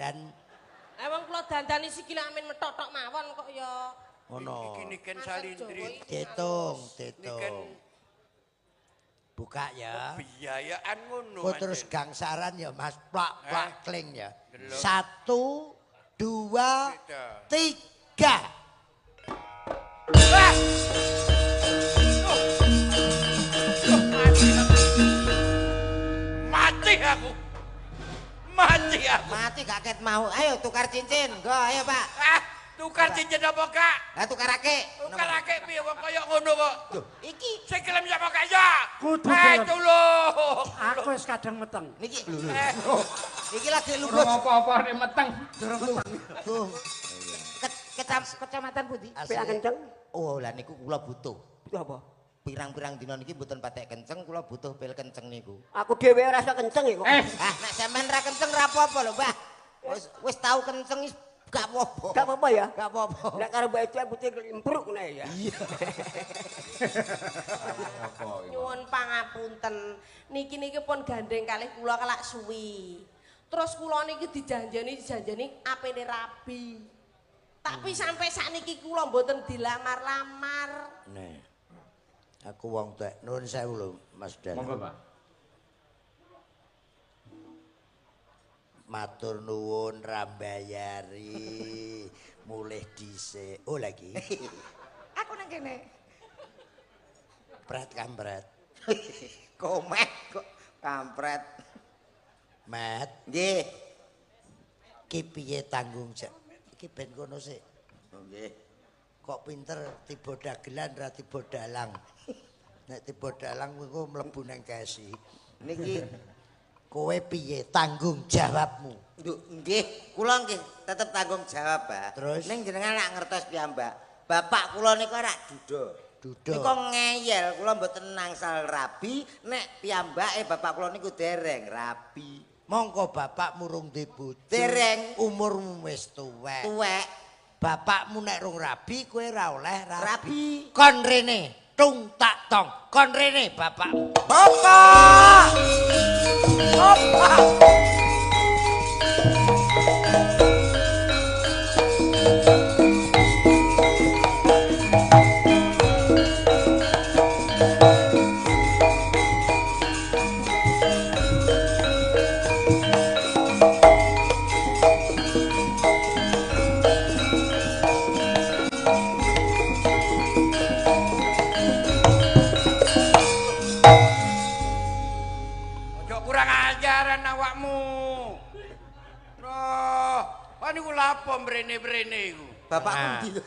Dan wong kula dandani sikile amin metok-tok mawon kok ya. ngono. Iki niken salindri. Tetung. Buka ya. Biayaan ngono. Kok terus gangsaran ya Mas, plak kling ya. 1, 2, 3. Mati aku. Mati kaget mau. Ayo tukar cincin. Go, ayo Pak. Tukar cincin apa Kak? Lah tukarake. Tukarake piye wong kaya ngono kok. Iki sing gelem sapa gak ya? Kudu gelem. Tulung. Aku wis kadang meteng. niki. Iki lagi lungguh. Apa-apa nek meteng. Kecamatan pundi? Pek kenceng. Oh, lah niku kula butuh. Butuh apa? Pirang-pirang dina niki mboten patek kenceng, kula butuh pil kenceng niku. Aku dhewe ora iso kenceng kok. Nek sampean ra kenceng ra apa-apa lho, Mbah. Wis tau kenceng wis gak apa-apa. Gak apa-apa ya? Gak apa-apa. Nek karo Mbak Eca putih impruk nek ya. Iya. Nyuwun pangapunten. Niki pun gandeng kalih kula kelak suwi. Terus kula niki dijanjeni apene rabi. Tapi sampai sakniki kula mboten dilamar-lamar. Nih. Aku wong tuwek. Nuwun sewu lho Mas Dan. Monggo, Pak. Matur nuwun rambayari. Mulih dhisik. Oh lagi. Aku nang kene. Pret kampret. Komet kok kampret. Mat, Nggih. ki piye tanggung jawab? Iki ben kono sik. Nggih. Kok pinter tiba dagelan ra tiba dalang. Nek tiba dalang kowe mlebu nang kesi. Niki Kowe piye tanggung jawabmu? nggih, kula nggih tetep tanggung jawab, Pak. Terus? Ning jenengan nak ngertos piyambak. Bapak kula niku ora duda. Duda. Niku ngeyel, kula mboten nangsal rabi, nek piyambake bapak kula niku dereng rabi. Mongko bapak murung di bojo. Dereng. Umurmu wis tuwek. Tuwek, Bapakmu nek rung rabi kowe ra oleh rabi. rabi. Kon rene, tung tak tong. Kon rene bapakmu. Bapak! Bapak! Ojo kurang ajaran awakmu. Loh, wah niku lapo mrene-mrene iku. Bapak Nah. pundi lho?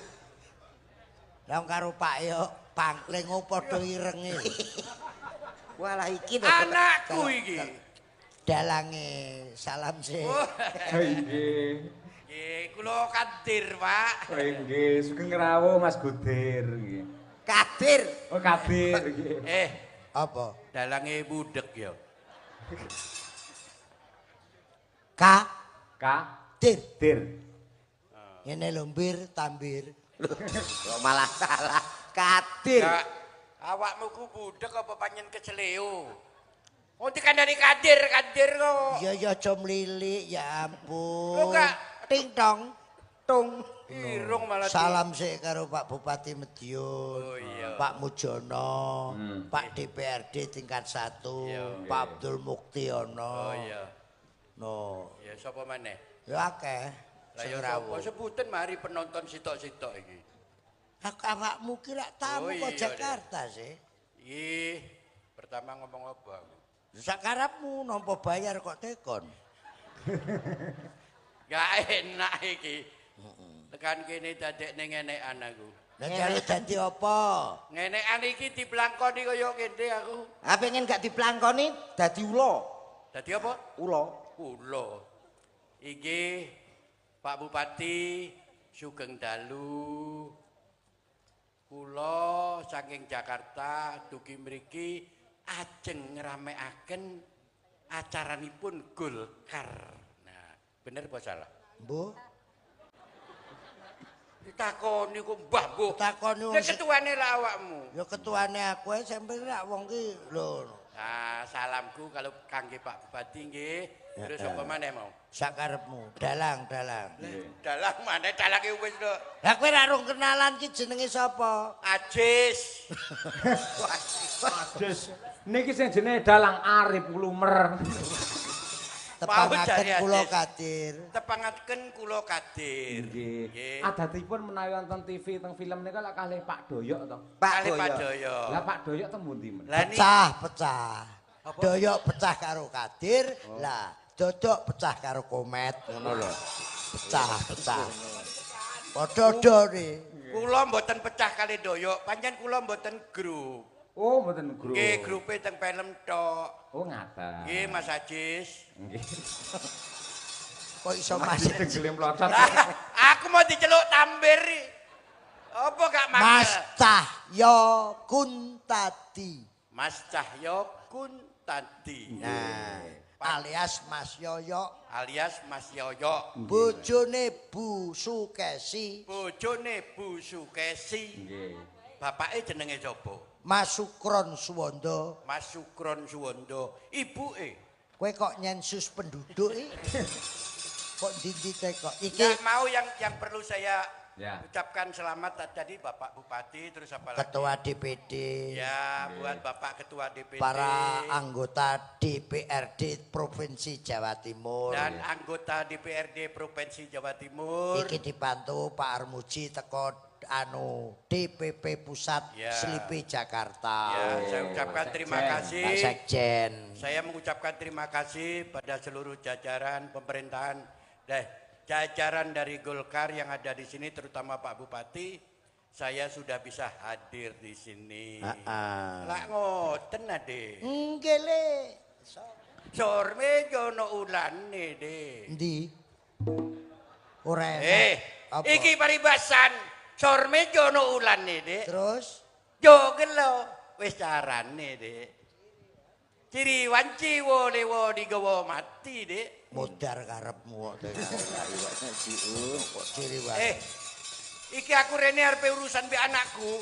Lah karo Pak yo pangling padha irenge. Walah iki lho. Anakku iki. Dalange salam sih. Oh, Nggih. nggih, kula Kadir, Pak. Nggih, sugeng rawuh Mas Gudir nggih. Kadir. Oh, Kadir nggih. Apa? Dalange budek ya. Ka Kadir. dir. Ngene lho mbir tambir. Kok malah salah. Kadir. Ya, awakmu ku budek apa panjen keceleo? Oh dikandani Kadir kok. Ya ya aja mlilik ya ampun. Lho, Kak. Ting tong. Tung. Irung malah Salam sih karo Pak Bupati Madiun. Oh, iya. Pak Mujono, Pak DPRD tingkat 1, Iya. Pak Abdul Muktiono. Oh iya. No, Ya sapa maneh? ya akeh. Lah Sing ya rawuh. sapa sebutin mari penonton sitok-sitok iki. Awakmu kira tamu Oh, kok iya, Jakarta sih? Ih, pertama ngomong apa aku? Sakarepmu nampa bayar kok tekon. Gak enak iki. Tekan kene dadekne ngenekan aku. Lah jaluk dadi apa? Ngenekan iki diplangkoni kaya kene aku. Ah pengen gak diplangkoni dadi ula. Dadi apa? Ula. Kula. Iki Pak Bupati sugeng dalu. Kula saking Jakarta dugi mriki ajeng ngramekaken acaranipun Golkar. Nah, bener apa salah? Mbuh, Ditakoni kok Mbah Mbuh. takoni wong Nek ketuane ra awakmu. ya ketuane aku ae sampe rak wong ki lho. Nah, salamku kalau kangge Pak Bupati nggih. Terus apa maneh mau? Sakarepmu, dalang. Dalang maneh dalange wis lho. Lah kowe ra rung kenalan ki jenenge sapa? Ajis. Adus. Niki sing jenenge dalang Arif Klumer. Tepangaken jari kula Ajis. Kadir. Tepangaken kula Kadir. Nggih. Nggih. Adatipun menawi wonten TV teng film nika lak kalih Pak Doyok to. Kali Doyo. Pak Doyo. Lah Pak Doyok teng pundi men? Lah niki Pecah. Doyok pecah karo Kadir, lah Dodok pecah karo Komet ngono lho. Pecah. Padha nih. kula mboten pecah kali Doyo, pancen kula mboten grup. Oh, mboten grup. Nggih, grupe teng film tok. Oh, ngaten. Nggih, Mas Ajis. Nggih. Kok iso Mas? Tegele mlotot. Aku mau diceluk Tambir. Apa gak Mas mangkel? Cahyo Kuntadi. Mas Cahyo Kuntadi. Nah, alias Mas Yoyo, alias Mas Yoyo. bojone Bu Sukesi, Bojone Bu Sukesi. Nggih. Bapake jenenge sapa? Mas Sukron Suwondo. Mas Sukron Suwondo. Ibuke Kowe kok nyensus penduduk kok didite kok iki nggak mau yang perlu saya Ya. ucapkan selamat tadi Bapak Bupati terus apa lagi? ketua DPD, Ya, buat Bapak Ketua DPD para anggota DPRD Provinsi Jawa Timur. dan anggota DPRD Provinsi Jawa Timur. Iki dibantu Pak Armuji teko DPP Pusat Ya. Slipi Jakarta. Ya, saya ucapkan terima Pak kasih. Sekjen. Saya mengucapkan terima kasih pada seluruh jajaran pemerintahan jajaran dari Golkar yang ada di sini terutama Pak Bupati. Saya sudah bisa hadir di sini. Lah ngoten ade. Nggih le. Sorme jono ulane de. Endi? Ora enak. Apa? Iki paribasan. Sorme jono ulane de. Terus Yo gelo wis carane de. Ciri wanci wo digawa mati de. modar karepmu kok. Kok ciri wae. Iki aku rene arep urusan mbek anakku.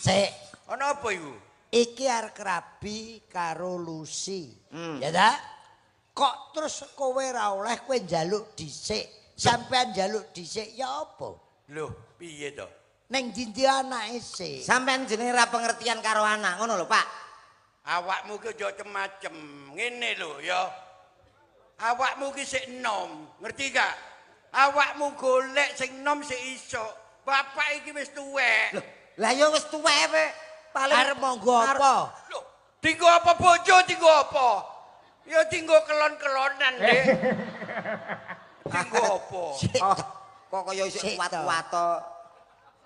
Sik, Ana apa iku? iki arep rabi karo Lucy. Ya ta? Kok terus kowe ra oleh kowe njaluk dhisik. Sampean njaluk dhisik ya apa? Loh, piye to? Ning ndi anake sik. Sampeyan jenenge ra pengertian karo anak, ngono lho, Pak. Awakmu ki aja macem. Ngene lho ya. Awakmu ki sik enom, ngerti gak? Awakmu golek sing enom sik iso. Bapak iki wis tuwek. Loh, lah ya wis tuwek pe. Paling Arep monggo apa? Loh, tinggo apa bojo tinggo apa? Ya tinggo kelon-kelonan, Dek. Tinggo apa? oh, kok kaya isih Sik, kuat-kuat to.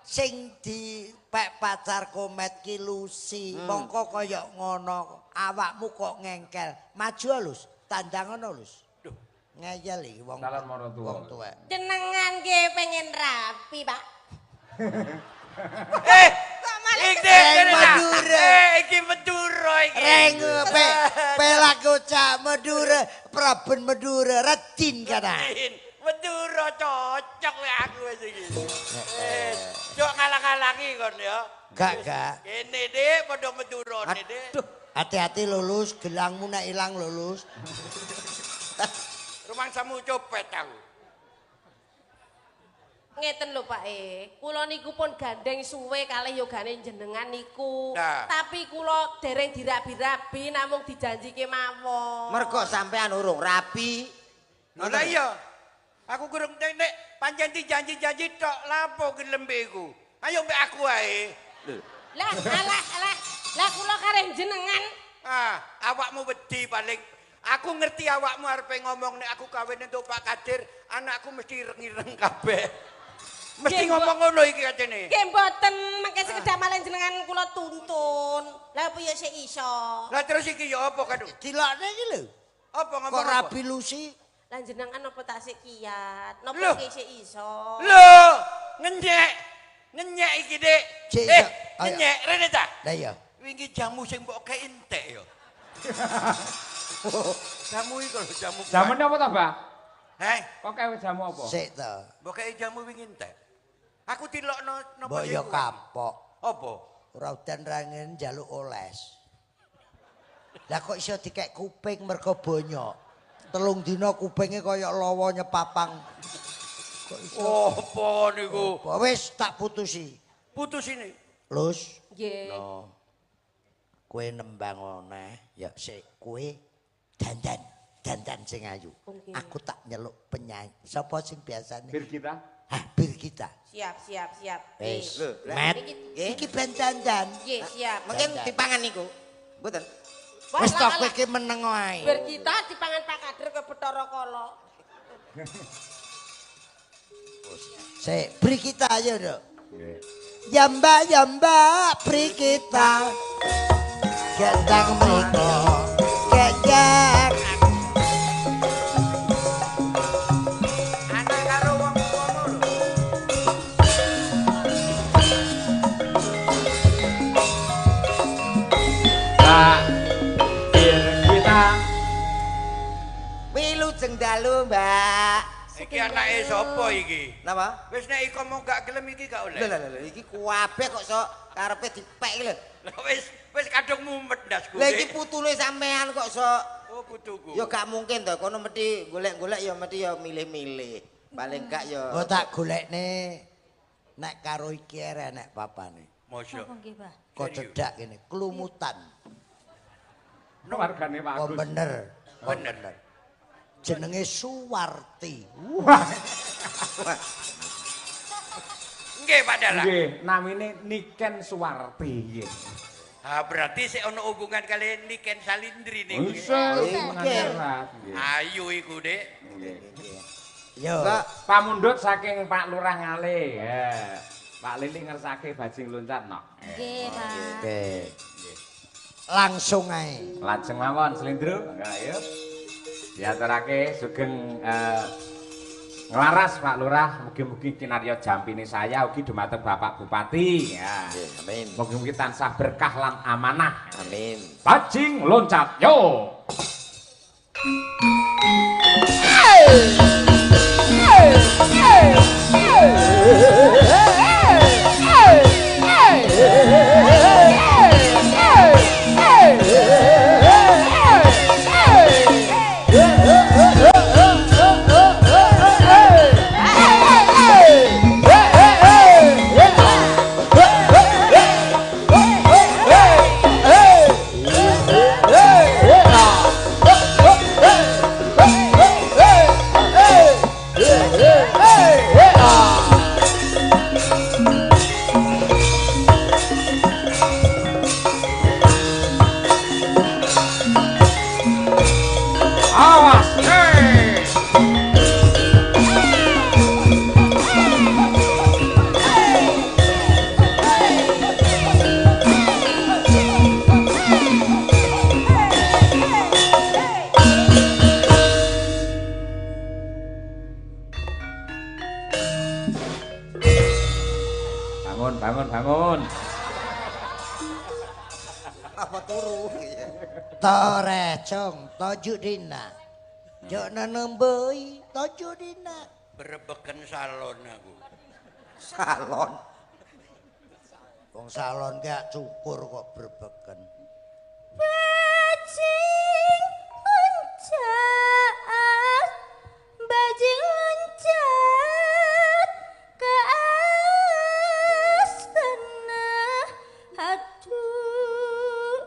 Sing dipek pacar Komet ki Lucy. Mongko kaya ngono. Awakmu kok ngengkel. Maju Lus, tandang ngono Lus. Duh, Ngeyel iki wong Calon maratuwa. wong tuwek. Jenengan ge pengen rapi, Pak. iki Madura. Iki Madura iki. Reng pelaku cak Madura, Praben Madura, Redin kana. Madura cocok ya aku wis iki. Cok ngalang-alangi kon ya. Gak. Kene Dik, padha Madurane Dik. Aduh, hati-hati lulus, gelangmu nek ilang lulus. Rumangsamu copet aku. Ngeten lho Pak kula niku pun gandeng suwe kalih yogane jenengan niku. Nah. Tapi kula dereng dirabi-rabi namung dijanjike mawon. Mergo sampean urung rapi. Lho lah iya. Aku kurang nek pancen dijanji-janji tok lapo ki lembeku. Ayo mbek aku ae. Lah alah. Lah kula kareh jenengan. Awakmu wedi paling aku ngerti awakmu arepe ngomong nek aku kawin entuk Pak Kadir, anakku mesti ireng-ireng kabeh. Mesti ngomong ngono iki katene. Nggih mboten mengke sekedap malah jenengan kula tuntun. Lah piye sik iso? Lah terus iki ya apa kadung? Dilokne iki lho. Apa ngomong Kok apa? rabi Lucy? Lah jenengan napa tak sik kiat? Napa Loh. iki sik iso? Lho, ngenyek iki, Dik. Cik, ayo. Ngenyek rene ta? Lah iya. Wingi jamu sing mbok kei entek ya. Jamu iki lho, jamu. Jamu apa ta, Mbak? Heh, Kok kayak jamu apa? Sik to. mbok kei jamu wingi entek. Aku tilokno napa Mbok yo kapok. Apa? Ora udan rangen njaluk oles. Lah kok iso dikek kuping mergo bonyok. 3 dina kupinge kaya lawa nyepapang. Kok iso? Apa niku? Wis tak putusi. Putus ini. Lus, Nggih. kowe nembang oneh, ya sik kowe dandan sing ayu. Oke. Aku tak nyeluk penyanyi. Sapa sing biasane? Bir kita. Bir kita. Siap. Wis. Nggih. Met. Niki- Iki ben dandan. Nggih, siap. Mungkin Dandan. dipangan niku. Mboten. Wah, Wis tok lah, kowe lah. iki meneng wae. Ber kita dipangan Pak Kadir ke Bathara Kala. Sik, beri kita ayo, Nduk. Nggih. Yamba beri kita. Gendang mriko. Gejak. Anak karo wong tuamu lho. Mbak, bir kita. Wilujeng dalu, Mbak. Iki anake sapa iki? Napa? Wis nek iko mau gak gelem iki gak oleh. Lho iki kuwabe kok sok karepe dipek iki lho. Lah wis kadung mumet ndasku. Lah iki putune sampean kok sok Oh putuku. ya gak mungkin to kono mesti golek-golek ya mesti ya milih-milih. Paling gak ya Oh tak golekne nek karo iki enek papane. Mosok. Kok cedak kene, kelumutan. Keluargane Pak Oh Agus. bener. Oh, Bener. Jenenge Suwarti. Nggih Pak Dalang. Nggih, namine Niken Suwarti nggih. Ah berarti sik ono hubungan kali Niken Salindri niku. Bisa Nggih. mengerat nggih. Ayu iku, Dik. Yo. Mbak, Pamundhut saking Pak Lurah Ngalih. Ya. Pak Lili ngersake bajing loncat no. Nggih, Pak. Oke. Langsung ae. Lajeng mawon Slendro. Ayo. Diaturake sugeng nglaras Pak Lurah, mugi-mugi kinarya jampine saya ugi dumateng Bapak Bupati. Ya. amin. Mugi-mugi tansah berkah lan amanah. Amin. Bajing loncat yo. Awas, hey! Bangun. Apa turu? Tore cong, tojuk dina. Jok nanemboi, tojuk dina. Berebeken salon aku. Salon. Wong salon gak cukur kok berbeken. Bajing loncat, bajing loncat ke astana. Aduh,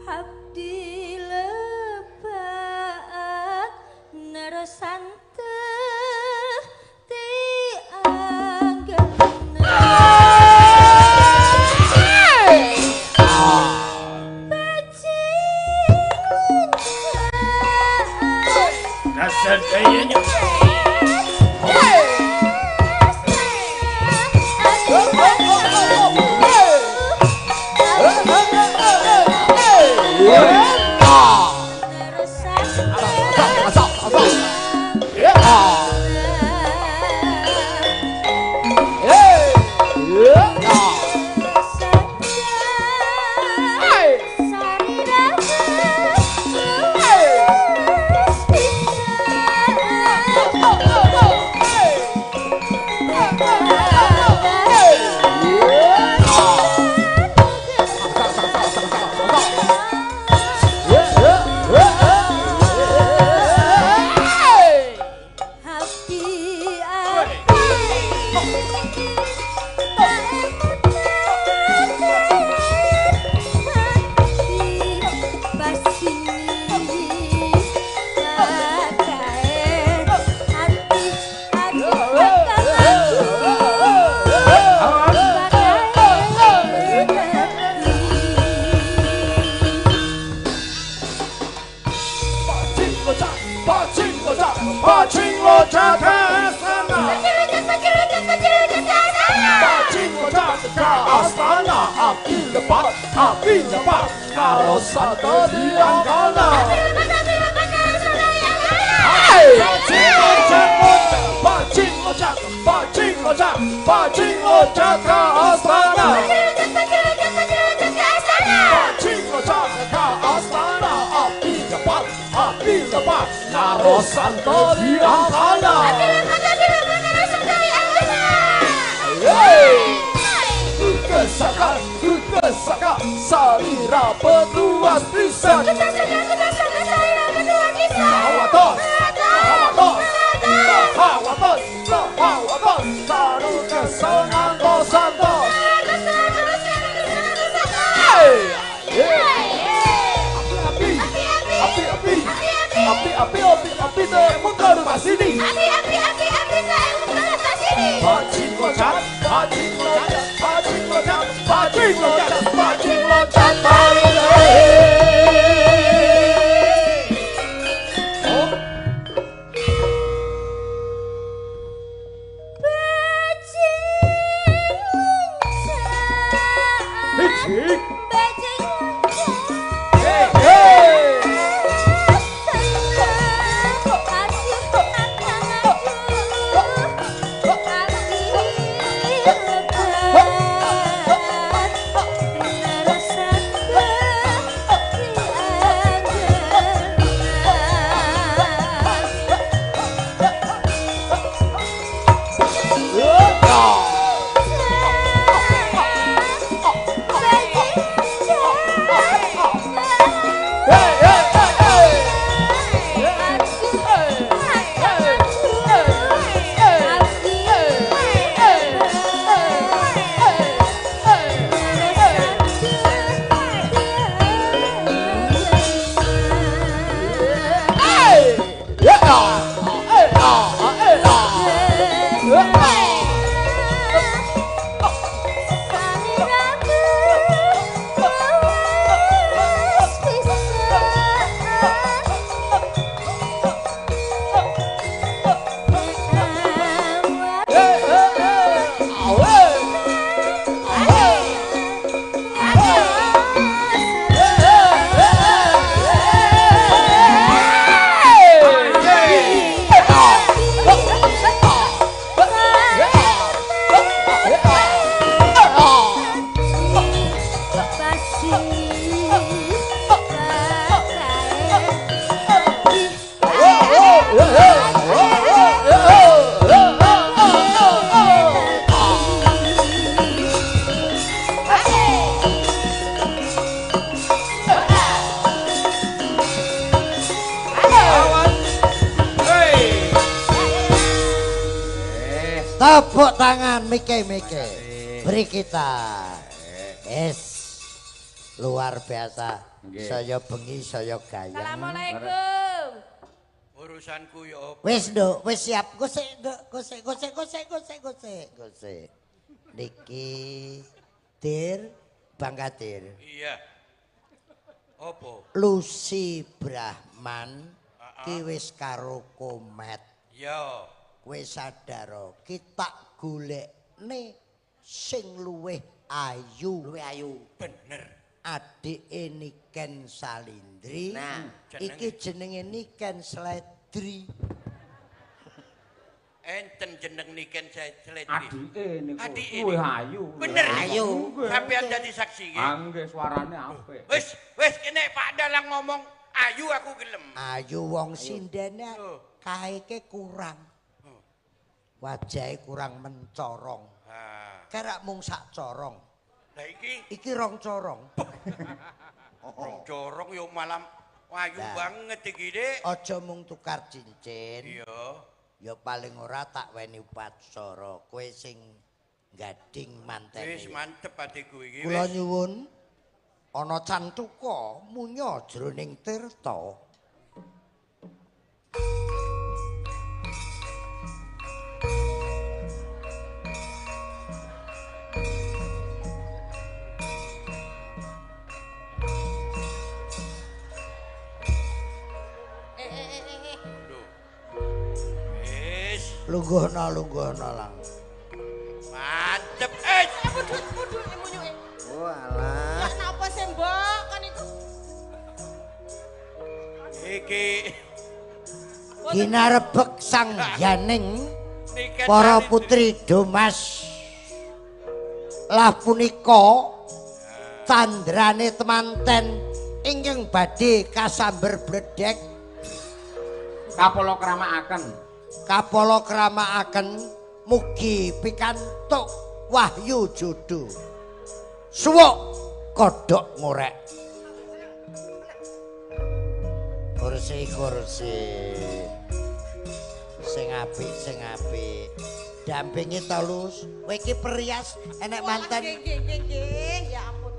abdi lebat Tepuk tangan Mike. Beri kita. Es. Luar biasa. Saya bengi, saya gayang. Assalamualaikum. Urusanku yo. Wis nduk, wis siap. Gosek. Niki Dir Bang Kadir. Iya. Opo? Lucy Brahman ki wis karo Komet. Yo. Kowe sadar kita golekne sing luwih ayu. Bener. Adike Niken Salindri. Nah, iki jenenge Niken Sledri. Enten jeneng Niken Sledri. Adike niku luwih ayu. Bener. Ayu. Sampeyan dadi saksi nggih. Nggih suarane apik. Wis nek Pak Dalang ngomong ayu aku gelem. Ayu wong sindene kaeke kurang. Wajahe kurang mencorong. Kerak mung sak corong. Lah iki rong corong. Rong corong yo malam ayu banget iki, Dik. Aja mung tukar cincin. Iya. Ya paling ora tak weni upacara. Kowe sing gading Wis mantene. mantep atiku iki Kula wis. nyuwun ana cantuka munya jroning tirta. Lho. Wis Lungguhna lang. mantep. Budut munyuke. Walah. Ya napa sih, Mbok? Kan itu. Iki Ginarebek sang yaning niken para salindri. putri Domas lah punika candrane temanten ingkang badhe kasamber bledhek Kapala kramakaken. kapala kramakaken mugi pikantuk wahyu jodoh suwuk kodhok ngorek kursi sing apik dampingi Tulus kowe iki perias enek manten Nggih. Ya ampun.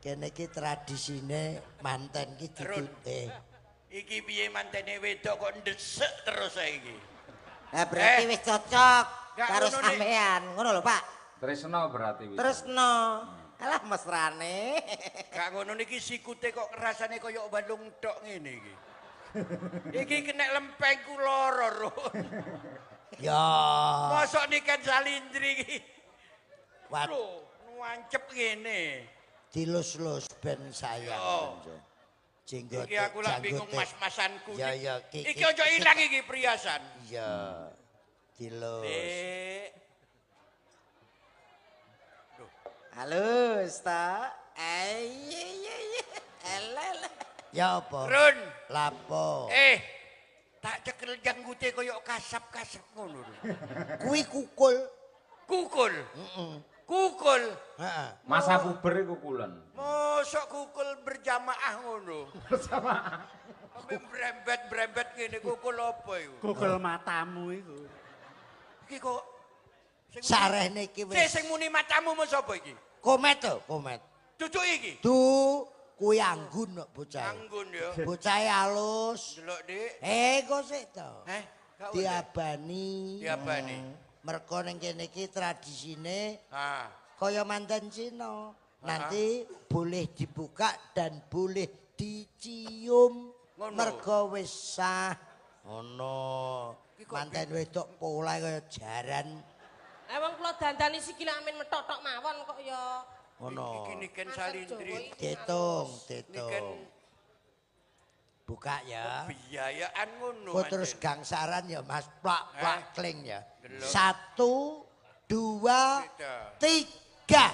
kene iki tradisine manten iki ditutih. Iki piye mantene wedok kok ndesek terus saiki. Nah berarti wis cocok Gak karo ngono, Dik. sampean. Ngono lho, Pak. Tresno berarti wis. Tresno. Alah mesrane. Gak ngono niki sikute kok rasane kaya balung tok ngene iki. Iki kena lempengku lara, Ron. Ya Mosok niken salindri iki. wat Lho, nuancep ngene. dilus-lus ben sayang. Yo. Jenggot Iki aku lak bingung mas-masanku. Ya ya Iki ojo ilang iki priasan. Ya dilus. Halus ta? Iya. Elele. Ya apa? Run, Lapo? tak cekel janggute koyo kasap-kasap ngono. Run. Kuwi kukul. Kukul. Heeh. Kukul. Heeh. Masa puber iku kulen. Mosok kukul berjamaah ngono. Berjamaah. Sampai brembet-brembet ngene kukul apa iku? Google matamu iku. Iki kok Sarehne iki wis. sing muni matamu mau sapa iki? Komet to, komet. Cucuk iki. Kuwi anggun kok bocah. Anggun ya. Bocahe halus. Delok, Dik. Kok sik to. Gak oleh. Diabani. Diabani. Mergo ning kene iki tradisine Ah, kaya manten Cina. Nanti boleh dibuka dan boleh dicium. Ngono. Mergo wis sah. Ngono. Iki kok Manten wedok pola kaya jaran. Wong kula dandani sikile amin metotok mawon kok ya. Ngono. iki niken Maksud salindri. Jawa iki. Ditung, Niken ditung. Buka ya. biayaan ngono. Kok terus Manten. gangsaran ya Mas, plak kling ya. Delok. 1, 2, Tiga.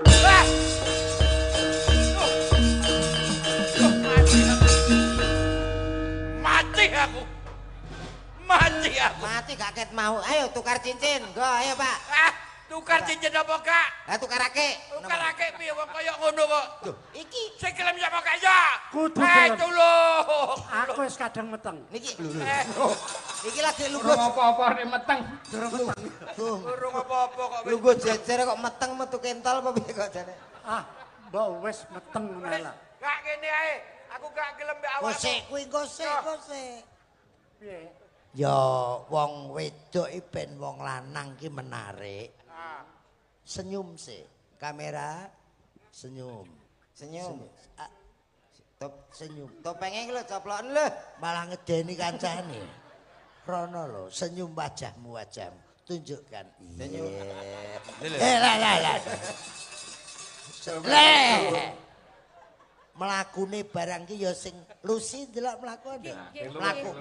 3. Ah! Mati aku. Mati aku. Mati gak ket mau. Ayo tukar cincin. Go, ayo, Pak. Tukar cincin apa kak? Lah tukarake. Tukar ake piye wong kaya ngono kok. Iki Sing gelem sapa kak ya? Kudu gelem. Tulung. Aku wis kadang meteng. niki. Eh, Iki lagi Durung lungguh. apa-apa nek meteng. urung apa-apa kok wis. Lungguh jejer kok meteng metu kentol apa piye kok jane? Mbok wis meteng ngono lah. Gak ngene ae. Aku gak gelem mbek awakmu. Gosek kuwi gosek. Piye? Ya wong wedok iki ben wong lanang ki menarik. Senyum sih. Kamera senyum. Senyum. Ah, Top senyum. topenge iki lho coploken lho. Malah ngedeni kancane. Rono lho, senyum wajahmu. Tunjukkan. Senyum. Lah. Leh. Mlakune barang ki ya sing lusi ndelok mlaku ndek.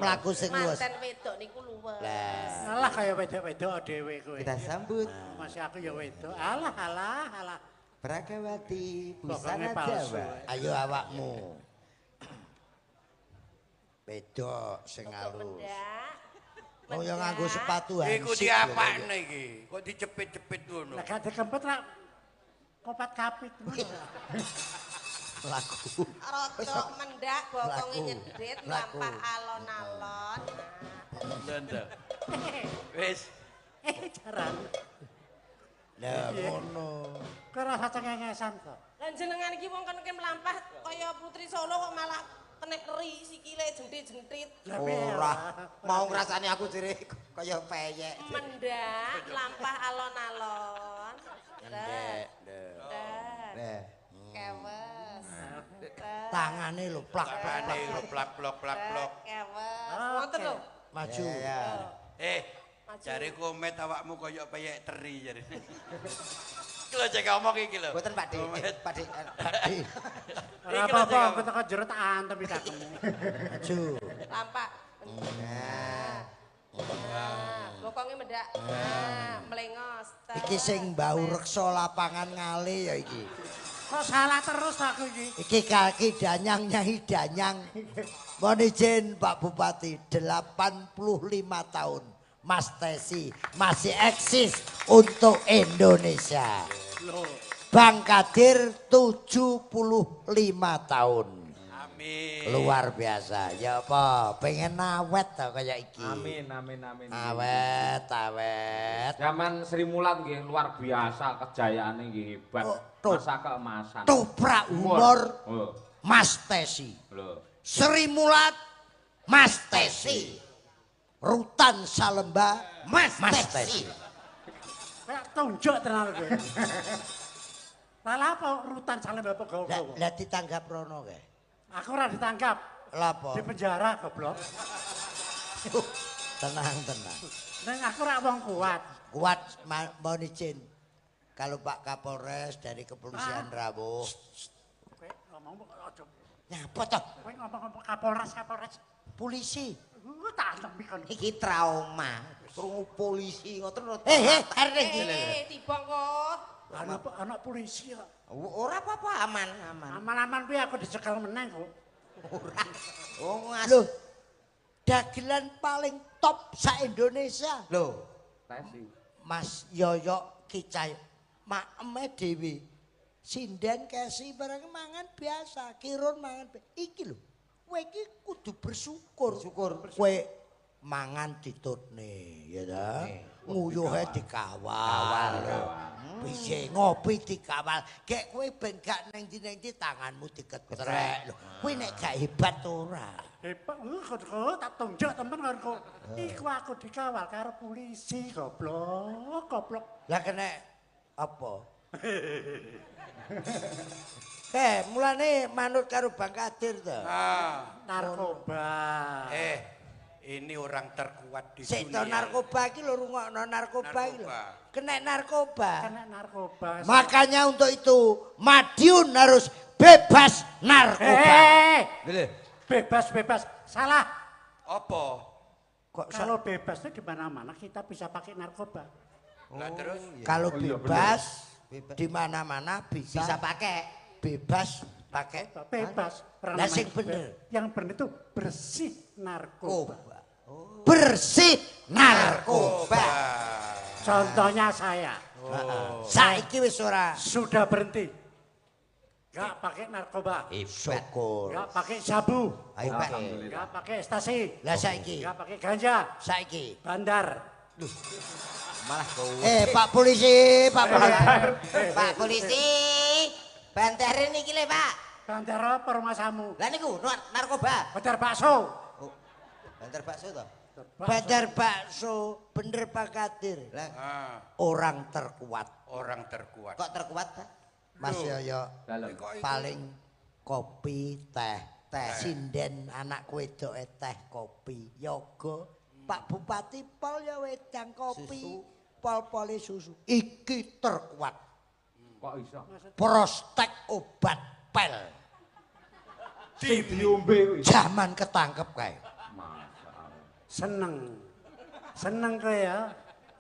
Mlaku sing luwes. Manten wedok niku luwes. Lah, Alah kaya wedok-wedok dhewe kowe. Kita sambut Masih aku ya wedok. Alah. Prakawati Busana Busana palsu. Jawa. ayo awakmu. Wedok sing alus. Wong yo nganggo sepatu Iku hansip. diapakne iki? Kok dicepit-cepit ngono? Lah gak dikempet lah. Kopat kapit ngono. Lagu. Rada mendak bokonge Laku. nyedhit Laku. lampah alon-alon. Ndak. Wis. Jaran. Lah ngono. Kowe rasa cengengesan kok. Lan jenengan iki wong kene mlampah kaya Putri Solo kok malah kena eri sikile jentit-jentit. Lah piye? Ora mau ngrasani aku jere kaya peyek. Mendak lampah alon-alon. Ndek. Nah, Kewes. tangane lho plak. Tangane plak plok plak plok. Kewes. Wonten lho. Maju. Jare komet awakmu kaya peyek teri jare. Iki lho cek ngomong iki lho. Mboten Pak Dik. Pak Dik. Ora apa-apa, aku teko jero tak antem iki cakemmu. Maju. Lampah. Bokonge mendak. Melengos. Iki sing mbau reksa lapangan ngale ya iki. Kok salah terus aku iki? Iki kaki danyang nyai danyang. Mohon izin Pak Bupati, 85 tahun. Mas Tesi masih eksis untuk Indonesia. Loh, Bang Kadir 75 tahun. Amin. Luar biasa. Ya apa? Pengen awet to kayak iki. Amin, amin, amin. Awet. Zaman Sri Mulat nggih luar biasa kejayaane nggih hebat. Oh, Masa keemasan. Toprak humor Oh, Mas Tesi. lho. Sri Mulat Mas Tesi. Rutan Salemba Mas Tesi. kayak tunjuk tenan kowe. Lah apa rutan saleh bapak gawa-gawa? Lah ditanggap rono kae. Aku ora ditangkap, Lah apa? di penjara goblok. Tenang. Neng aku ora wong kuat. Kuat mohon izin. Kalau Pak Kapolres dari Kepolisian Rawuh. Kowe ngomong kok aja. Nyapa toh? Kowe ngomong Kapolres. Polisi. Tak tembi kon. Iki trauma. Krungu polisi ngoten lho. Arek. Tiba kok. Anak polisi kok. Ora apa-apa aman. Aman-aman piye aku dicekel meneng kok. Ora. Oh ngas. Loh. Dagelan paling top sa Indonesia. Lho. Tesi. Mas Yoyo Kicay. Maeme dhewe. Sinden kesi barang mangan biasa, kirun mangan iki lho. Kowe iki kudu bersyukur. Kowe mangan ditutne, ya ta? Nguyuhe dikawal. Bisa ngopi dikawal. Kayak kowe ben gak neng ndi tanganmu diketrek lho. Kowe nek gak hebat ora. Hebat, kok tak tunjuk temen karo iku aku dikawal karo polisi goblok. Lah kena apa? Mulane manut karo Bang Kadir to. Narkoba. Ini orang terkuat di Sik to dunia. narkoba iki lho rungokno narkoba iki lho. Kena narkoba. Kena narkoba. Makanya untuk itu Madiun harus bebas narkoba. Bebas. Salah. Apa? Kok Kalau bebas itu di mana-mana kita bisa pakai narkoba. Lah terus kalau bebas di mana-mana bisa pakai. bebas pakai. Bebas. Orang Lah namanya sing bener. Yang bener itu bersih narkoba. Bersih narkoba. Contohnya saya Saiki wis ora sudah berhenti. Gak pakai narkoba. syukur. Gak pakai sabu. Ayo Pak. Gak pakai ekstasi. Lah saiki. Gak pakai ganja. Saiki. Bandar. Malah kowe. Pak polisi, Pak polisi. Pak polisi. Bantarin iki le, Pak. Bandar apa rumah samu? Lah niku narkoba. Bandar bakso. Bantar bakso to? Bandar bakso, bener Pak Kadir. Orang terkuat. orang terkuat. Kok terkuat, Pak? Mas Yoyo Dalem. paling kopi, teh, sinden anak wedok teh kopi, yoga. Pak Bupati pol ya wedang kopi, pol-poli susu. Iki terkuat. Kok iso? Prostek obat pel. Sing diombe kuwi. Zaman ketangkep kae. Masyaallah. Seneng kowe ya.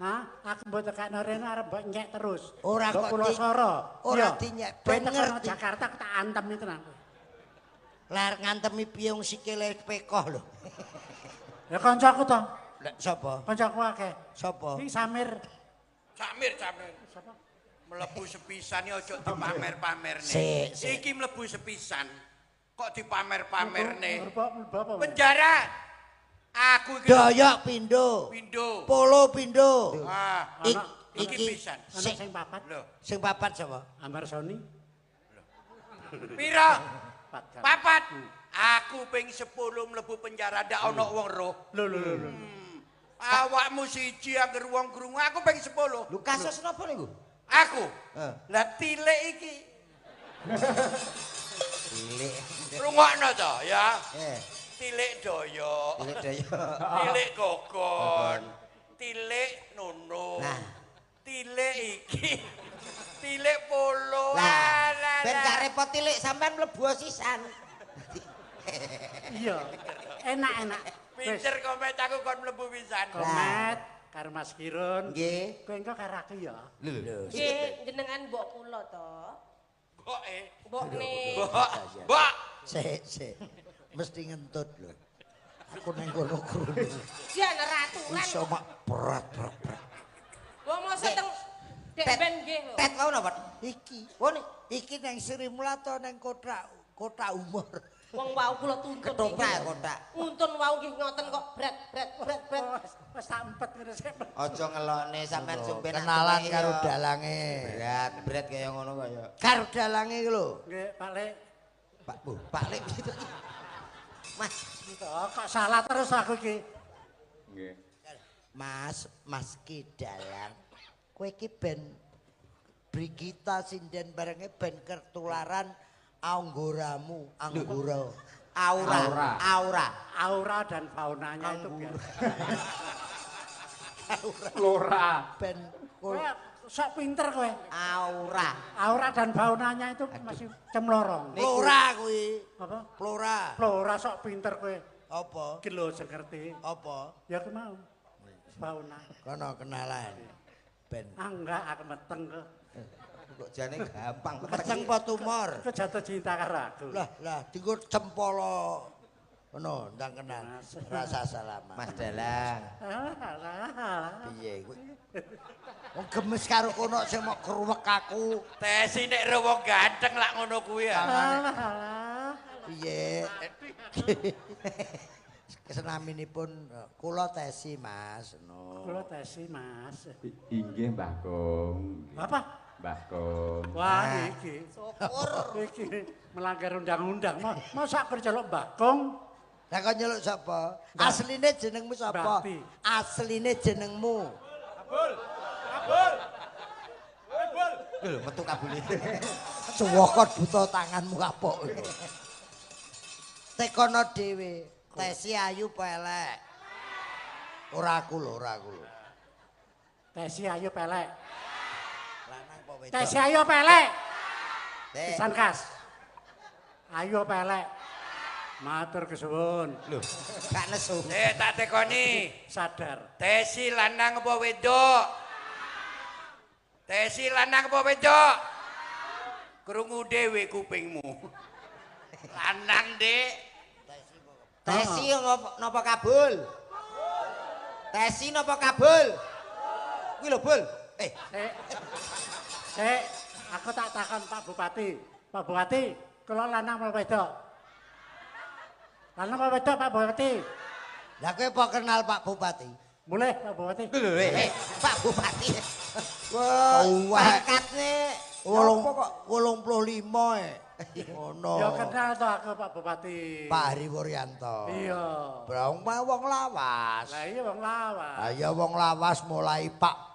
Hah? Aku mbok tekakno rene arep mbok nyek terus. Ora Mbok kok Pulau Soro. ora Iya. dinyek, Kowe ben tekan ngerti. Jakarta aku tak antem iki tenan. Lar ngantemi piye wong sikile pekoh lho. Ya kancaku to. Lah sapa? Kancaku akeh. Sapa? Iki Samir. Samir. Sapa? Mlebu sepisan ya ojo dipamer-pamerne. Sik. Iki mlebu sepisan. Kok dipamer-pamerne? Mlebu apa? Penjara. Aku iki Doyok pindho. Pindho. Polo pindho. Ah, iki pisan. Ana sing papat. Lho, Sing papat sapa? Ambar Soni. pira? Papat. Papat. Aku ping 10 mlebu penjara ndak ana wong roh. Lho. Awakmu siji angger wong krungu, aku ping 10. Lu kasus napa niku? Aku. Lah tilik iki. Cilik. Rungokno to ya. Tilik Tilik doyok. daya. Tilik gogon. Tilik nunung. Nah. Tilik iki. Tilik polo. Lah, ben gak repot tilik sampean mlebu sisan. Iya. Enak. Pinter komet aku kon mlebu pisan. Komet karo Mas Kirun. Nggih. Kowe engko karo aku ya. Lho. Nggih, jenengan mbok kula to. Mbokne. Mbok. Sik. Mesti ngentut lho. Aku nang kono krungu. Jan ratulan. Iso mak berat. Wong mosok teng Dek ben nggih lho. Tet mau napa? Iki. Oh nih. Iki nang Sri Mulata nang kota umur. Wong wau kula tuntun. Ketoprak kotak. Untun wau nggih ngoten kok bret. Wis tak empet ngene sik. Aja ngelokne sampean sumpen Kenalan karo dalange. berat kaya ngono kaya. Karo dalange iki lho. Nggih, Pak Lek. Pak Lek gitu. Mas, Oh, kok salah terus aku iki. Nggih. Mas Ki Dalang. Kowe iki ben Brigita sinden barenge ben ketularan anggoramu, anggora. Aura dan faunanya itu biar. Flora. Ben Kowe sok pinter kowe. Aura Dan faunanya itu masih cemlorong. Flora kuwi. Apa? Flora. Sok pinter kowe. Apa? Iki lho sing ngerti. Apa? Ya aku mau. Fauna. Kono kenalan. Ben Enggak, aku meteng kok. kok jane gampang. meteng apa tumor? Aku jatuh cinta karo aku. Lah dienggo cempolo. Ngono, ndang kenal. Rasa salaman. Mas Dalang. Alah. Piye kuwi? Wong gemes karo kono sing mok kruwek aku. Tesi nek wong ganteng lak ngono kuwi ya. Alah. Piye? Kesenaminipun kula tesi Mas. No. Kula tesi, Mas. Inggih Mbah Kong. Apa? Mbah Kong. Wah, iki. Iki melanggar undang-undang. Masa aku celuk Mbakong? Lah kok nyeluk sapa? Asline jenengmu sapa? Bakti. Asline jenengmu. Lho, metu kabule. Suwokot buta tanganmu kapok. Tekono dhewe. Tesi ayu pelek. Ora aku lho. Tesi ayo pelek. Lanang apa wedok? Tesi ayo pelek. Teh. Pisan kas. Ayo pelek. Matur kesuwun. Lho, gak nesu. Tak tekoni. Sadar. Tesi lanang apa wedok? Tesi lanang apa wedok? Krungu dhewe kupingmu. Lanang, Dik. Tesi napa kabul? Tesi napa kabul? Kuwi lho, Bul. Aku tak takon Pak Bupati. Pak Bupati, kula lanang apa wedok? Lanang apa wedok Pak Bupati? Lah kowe apa kenal Pak Bupati? Boleh Pak Bupati? Pak Bupati. Wah, Pangkatne 85 Ngono. Ya kenal to aku Pak Bupati. Pak Hari Wuryanto. Iya. Brong wong lawas. Lah iya wong lawas. Ayo wong lawas mulai Pak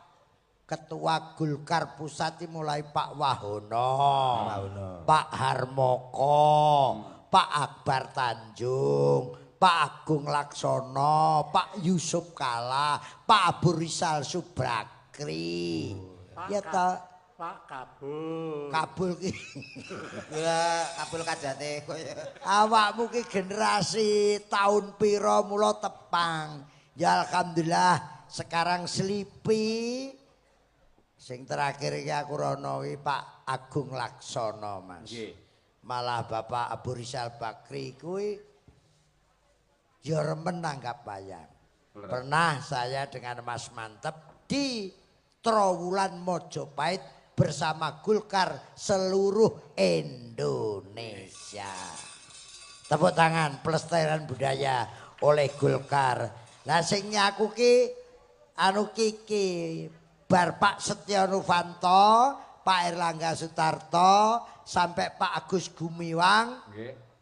Ketua Golkar Pusat mulai Pak Wahono. Pak Harmoko, Pak Akbar Tanjung, Pak Agung Laksono, Pak Yusuf Kala, Pak Abu Rizal Subakri. Ya ta Pak Kabul. Kabul ki. Ya, kabul kajate koyo. Awakmu ki generasi tahun piro mula tepang. Ya alhamdulillah sekarang Slipi. Sing terakhir iki aku rono iki Pak Agung Laksono, Mas. Nggih. Malah Bapak Abu Rizal Bakri kuwi ya remen nanggap wayang. Pernah saya dengan Mas Mantep di Trowulan Mojopahit bersama Golkar seluruh Indonesia. Tepuk tangan pelestarian budaya oleh Golkar. Lah sing nyaku ki anu kiki bar Pak Setya Novanto, Pak Erlangga Sutarto sampai Pak Agus Gumiwang.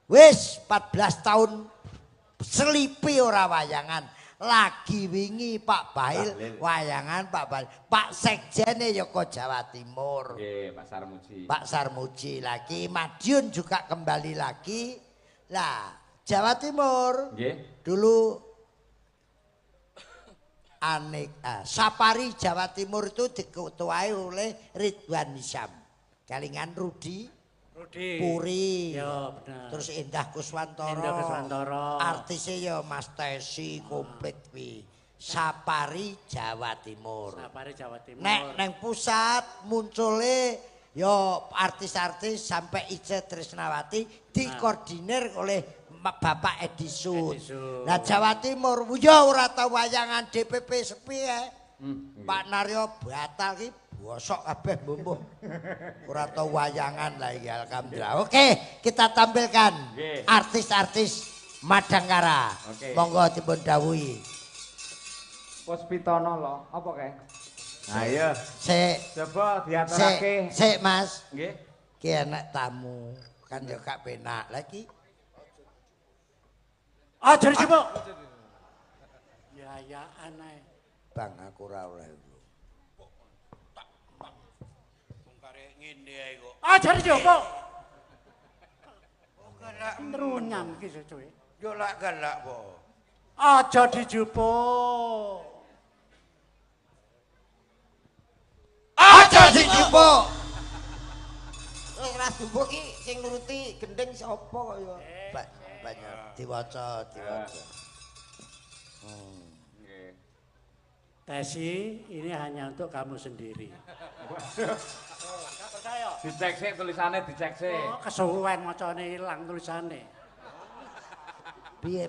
Wis 14 tahun selipi ora wayangan. Lagi wingi Pak Bail wayangan Pak Bail. Pak Sekjene Yoko Jawa Timur. Pak Sarmuji. Pak Sarmuji lagi, Madiun juga kembali lagi. Lah, Jawa Timur. Dulu Sapari Jawa Timur itu diketuai oleh Ridwan Hisyam. Kalingan Rudi Puri. Ya, bener. Terus Indah Kuswantoro. Indah Kuswantoro. Artisnya ya Mas Tesi komplit wi. Sapari Jawa Timur. Sapari Jawa Timur. Nek neng pusat munculnya yo artis-artis sampai Ica Trisnawati dikoordinir oleh Bapak Edison. Nah Jawa Timur yo ora tau wayangan DPP sepi ya. Pak Naryo batal ki bosok kabeh mbumbuh. Ora tau wayangan lah iki alhamdulillah. Oke, kita tampilkan artis-artis Madangkara. Monggo dipun dawuhi. Puspitono lho, apa kae? Ayo. Coba diaturake. Sik Mas. Nggih. Ki enek tamu. Kan yo gak penak lagi. Ajar sih, Pak. Ya aneh. Bang aku ora oleh. Wong karek ngene ae kok. Ajar sih, Pak. Galak Runyam ki cuy. yo lak galak po. Aja dijupuk. Aja dijupuk. Wis ora jupuk ki sing nuruti gendeng sapa kok ya. Banyak diwaca. Tesi ini hanya untuk kamu sendiri. Dicek sih tulisannya, dicek sih. Oh, kesuwen macane ilang tulisane. Piye.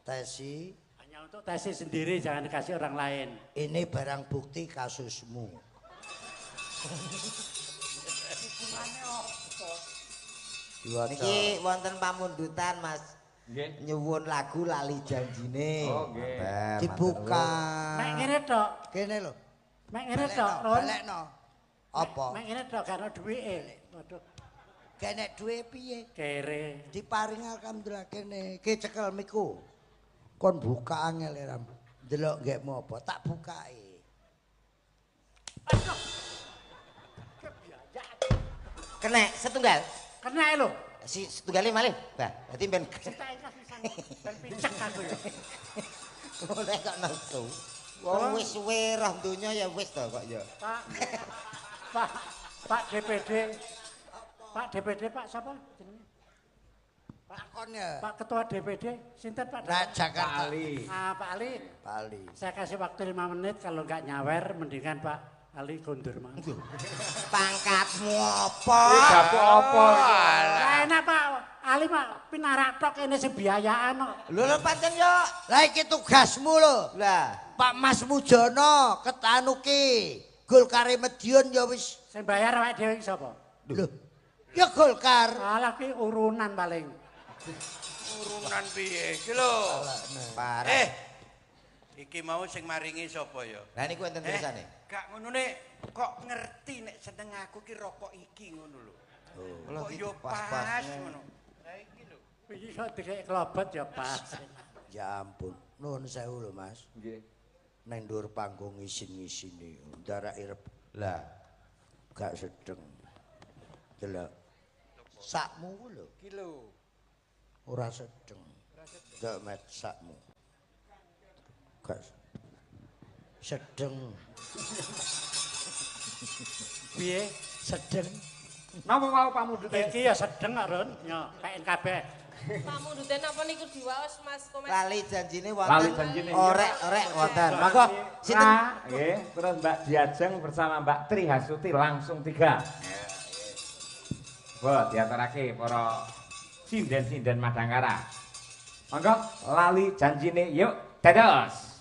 Tesi. Hanya untuk Tesi sendiri, jangan dikasih orang lain. Ini barang bukti kasusmu. Niki wonten pamundutan Mas. Nggih. Nyuwun lagu lali janjine. Oh, nggih. Dibuka. Mek ngene tok. Kene lho. Mek ngene tok, Ron. Balekno. Apa? Mek ngene tok karo duwike. Waduh, Kene duwe piye? kere. Diparing alhamdulillah kene. Ki cekel miku. Kon buka angel ram. Delok nggekmu apa? Tak bukae. Kena setunggal. Kena lho. Si setunggalnya malih. Bah, dadi ben Ben picek aku ya. oleh kok nesu. Wong wis suwe roh donya ya wis to kok ya. Pak DPD. Pak DPD Pak siapa jenenge? Pakon ya. Pak Ketua DPD sinten Pak? Nah, Jakarta. Pak Ali. Bali. Saya kasih waktu 5 menit kalau nggak nyawer mendingan Pak Ali kundur Mas. Pangkatmu apa? Gapu apa? Lah enak Pak Ali Pak pinarak tok ini sebiayaan kok. Lho pancen yo. Lah iki tugasmu lho. Lah, Pak Mas Mujono ketanuki. Golkare Medion ya wis. Sing bayar awake dhewe sapa? Lho. Ya Golkar. Alah ki urunan paling. Urunan piye iki lho. parah. Iki mau sing maringi sapa ya? Lah niku enten tulisane. Gak ngono nek kok ngerti nek seneng aku ki rokok iki ngono lho. Kok yo pas ngono. Lah iki lho. Iki kok dikek klobot ya pas. Ya ampun. Nuwun sewu lho Mas. Nggih. Neng dhuwur panggung isin-isine. Ndarak irep. Lah gak sedeng. Delok. Sakmu ku lho. Iki lho. Ora sedeng. Ndak met sakmu. Gak sedeng. Piye? Sedeng. Napa mau pamundhute? Iki ya sedeng kok Ron. Yo PNKB. Pamundhuten apa niku diwaos Mas Komen? Lali janjine Lali wonten. janjine. Orek wonten. Monggo sinten? Nggih, terus Mbak Diajeng bersama Mbak Tri Hasuti langsung 3. Wah, diaturake para sinden-sinden Madangkara. Monggo lali janjine yuk dados.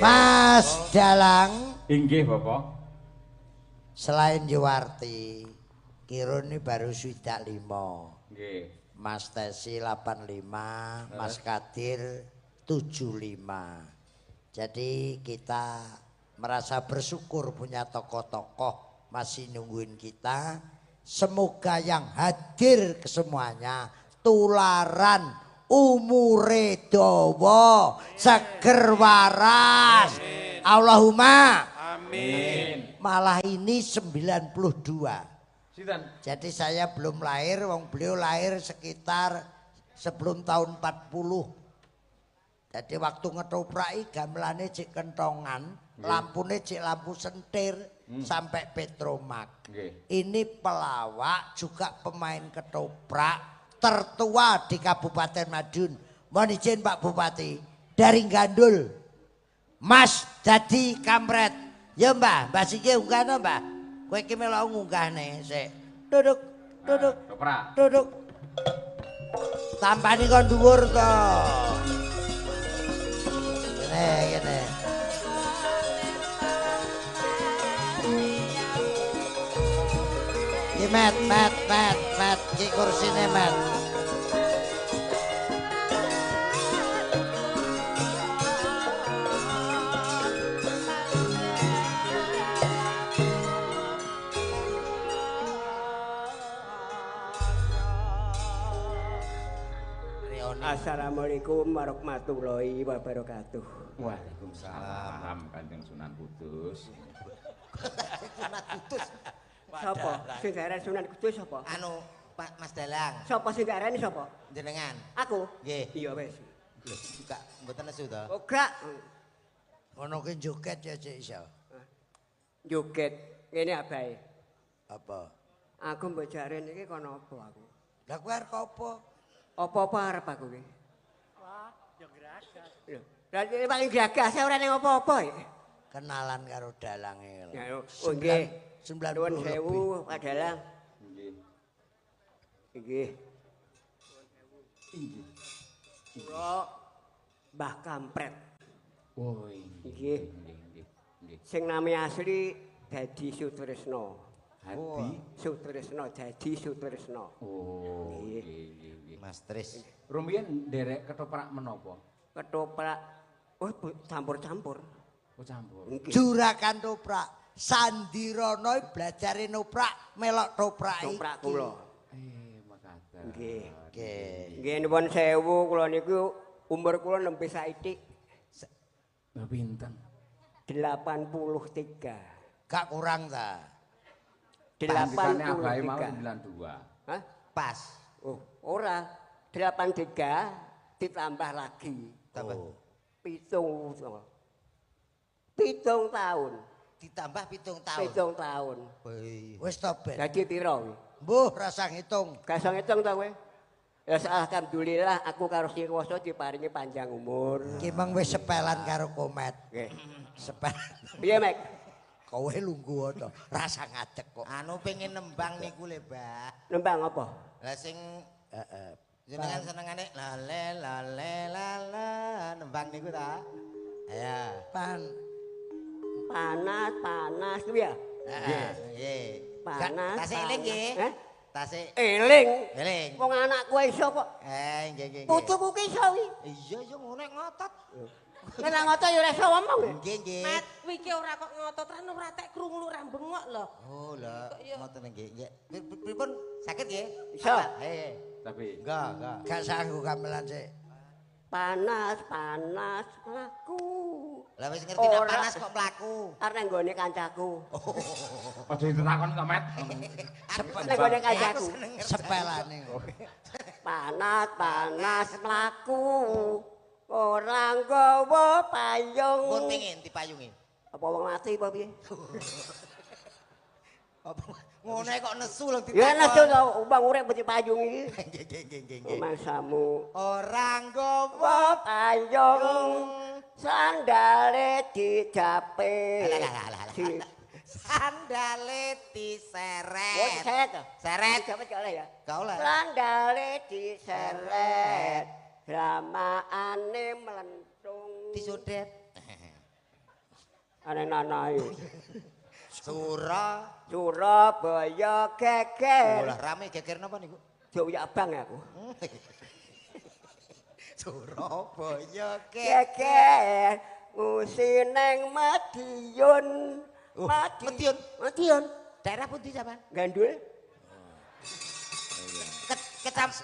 Mas Dalang. Inggih, Bapak. Selain Yuwarti, Kirun ini baru swidak 5. Nggih. Mas Tesi 85, Mas Kadir 75. Jadi kita merasa bersyukur punya tokoh-tokoh masih nungguin kita. Semoga yang hadir ke semuanya tularan, umure dawa, seger waras. Allahumma Amin. malah ini 92. Sinten? Jadi saya belum lahir, wong beliau lahir sekitar sebelum tahun 40. Jadi waktu ngetoprak gamelane cek kentongan, lampune cek lampu sentir sampai Petromak. Ini pelawak juga pemain ketoprak tertua di Kabupaten Madiun. Mohon izin Pak Bupati, dari Gandul. Mas dadi kamret. Ya Mbah, Mbah Siki unggahno Mbah. Kowe iki melok ngunggahne sik. Duduk, duduk. Ketoprak. Duduk. Tampani kon dhuwur to. Gini. Iki met. Iki kursine met. Assalamualaikum warahmatullahi wabarakatuh. Waalaikumsalam Kanjeng Sunan Kudus. Sunan Kudus. Sapa? Sing diarani Sunan Kudus sapa? Anu Pak Mas Dalang. Sapa sing diarani sapa? Jenengan. Aku. Nggih. Iya wis. Buka mboten nesu to. Oh gak. Ono ki joget ya Cik iso. Joget ngene abae. Apa? Aku mbok jaren iki kono apa aku? Lah kowe arep apa? Apa-apa arep aku iki? Wah, yo gragas. Lho, berarti paling gagas ora ning apa-apa iki. Kenalan karo dalange. Ya, oh nggih. 90 Nuwun lebih. sewu Pak Dalang. Nggih. Nggih. Kula Mbah Kampret. Oh, Nggih. nggih. Sing nami asli Dadi Sutresno. Hadi. Sutresno, Dadi Sutresno. Oh, Nggih. nggih. Mas Tris. Rumiyin nderek ketoprak menapa? Ketoprak. Oh, campur-campur. Oh, campur. Nggih. Juragan toprak. Sandirono belajare noprak, melok toprak iki. Ketoprak kula. Makaten. Nggih. Nggih. Nggih nuwun sewu kula niku umur kula nembe saithik Lha pinten? 83. Gak kurang ta? Tandikane abahe mau 83. 92. Hah? Pas. Oh, ora. 83 ditambah lagi. Tambah. Oh. 7 tahun. Ditambah 7 tahun. 7 tahun. Wis to Ben. Dadi pira kuwi? Mbuh rasa ngitung. Gak iso ngitung ta kowe? Ya alhamdulillah aku karo Sri Kuwasa diparingi panjang umur. Ki meng wis sepelan karo komet. Nggih. Sepelan. Piye, Mek? Kowe lungguh to. Rasa ngadeg kok. Anu pengen nembang niku le, Mbak. Nembang apa? Lah sing Heeh. jenengan senengane lale lale nembang niku ta? Ayo. Panas kuwi ya? Heeh. Nggih. Panas. Tasik eling nggih. Heh? Tasik Eling. eling. Wong anakku iso kok. Nggih. Putuku ki iso wi. Iya yo ngono ngotot. Nek ngotot ya ora iso ngomong. Nggih. Mat, kuwi ki ora kok ngotot ra ora tek krungu ora bengok lho. Oh lah, ngoten nggih. Pripun sakit nggih? Iso. Tapi Enggak. Gak sanggup gamelan sik. Panas laku. Lah wis ngerti nek Ora. panas kok mlaku. Arep nggone kancaku. aja ditakon kok, Met. Nek nggone kancaku. Sepelane. Panas laku. Ora nggawa payung. Pun pengin dipayungi. Apa wong mati apa piye? Ngono kok nesu lho Ya nesu to, umpang urip mesti payung iki. Nggih. Mangsamu Ora nggawa wa payung sandale dijape. Alah. Sandale diseret. Oh, diseret to? Seret. Dijape gak oleh ya? Gak oleh. Sandale diseret. Ramaane melentung. Disudet. Ana nanae. Surabaya geger. Lah rame geger napa niku? Jowo abang aku. Surabaya Geger musineng Madiun. Madiun. Daerah pundi sampean? Gandul.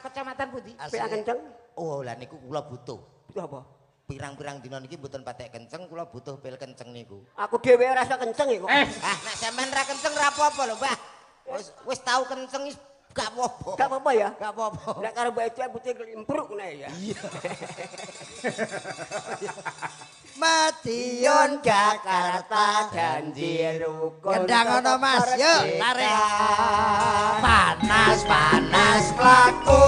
Kecamatan pundi? Piang kenceng. Oh, lah niku kula butuh. Butuh apa? Pirang-pirang dina niki mboten patek kenceng, kula butuh pil kenceng niku. Aku dhewe ora iso kenceng iku. Ah, nek sampean ra kenceng ra apa-apa lho, Mbah. Wis tau kenceng wis gak apa-apa. Gak apa-apa ya? Gak apa-apa. Nek karo Mbak Eja putih kelimpruk nek ya. Iya. Madiun Jakarta janji rukun. Gendang ono Mas, yuk tarik. Panas laku.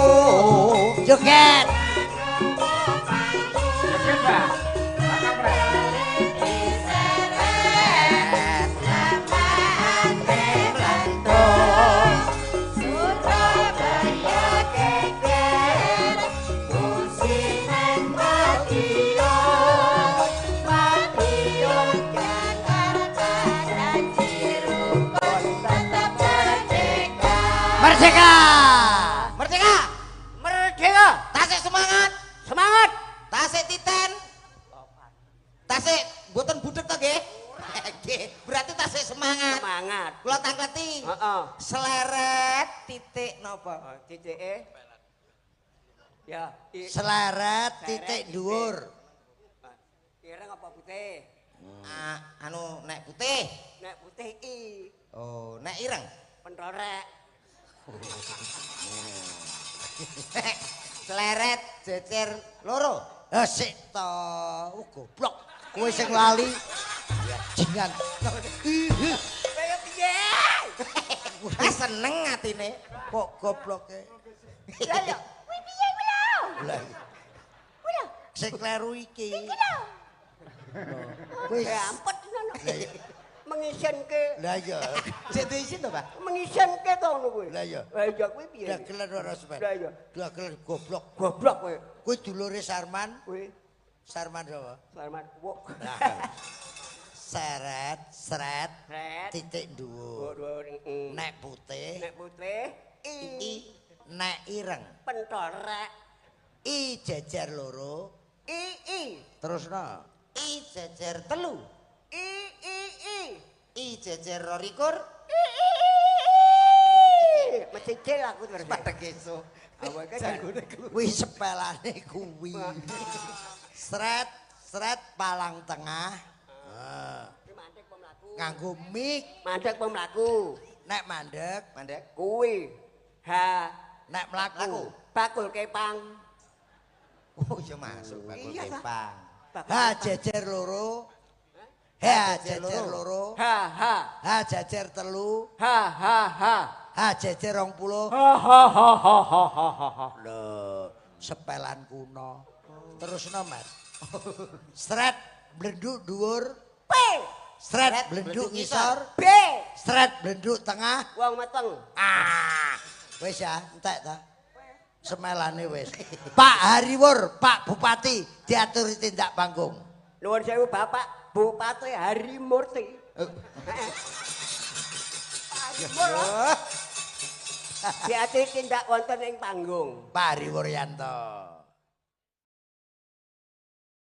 Joget. Joget, Mbak. Makan, Mbak. Merdeka. Merdeka. Merdeka. Tasik semangat. Semangat. Tasik titen. Tasik mboten budek to nggih? Nggih, berarti tasik semangat. Semangat. Kula tangkleti. Heeh. Seleret titik napa? Titike. Ya, Seleret titik dhuwur. ireng apa putih? Anu nek putih. Nek putih I. Oh, nek ireng. Pentorek. Seleret jejer loro. Lah sik to, goblok. Kowe sing lali. Jingan. Kaya piye? Seneng atine. Kok gobloke? Ya ya. Kuwi piye kuwi lho? Lah. Sing kleru iki. Wis Ampet ngono. Mengisenke. lah ya. Sik diisin to, Pak? Mengisenke to ngono kuwi. Lah iya. Lah iya kuwi piye? Dagelan ora sepen. Lah iya. Dagelan goblok. Goblok kowe. Kuwi dulure Sarman. Kuwi Sarman sapa? Salman wok. Seret, seret, Red. titik dhuwur. Nek putih, Nek putih I. nek ireng. Pentorek. I jejer loro, I. terusno. I jejer telu. I. I jejer 22. Mesti cil aku terus. Padha esuk. Awake Janggone keluar. Kuwi sepelane kuwi. Sret, sret palang tengah. Mandek pemlaku. Nganggo mik. Mandek pemlaku. Nek mandek, Kuwi. Ha. nek mlaku. Bakul kepang. Oh, iya masuk bakul Iya, Pak. kepang. Ha jejer loro. Ha jejer loro. Ha. Ha jejer telu. Ha. Ha jejer 20. Ha. Lho, sepelan kuno. Terusno, Mas. Sret blenduk dhuwur, P. sret blenduk ngisor, B. sret blenduk tengah. Wong meteng. Wis ya, entek ta. Semelane wis. Pak Hariwur, Pak Bupati diaturi tindak panggung. Nuwun sewu Bapak Bupati Harimurti. Harimur. Diaturi tindak wonten ing panggung. Pak Hariwuryanto.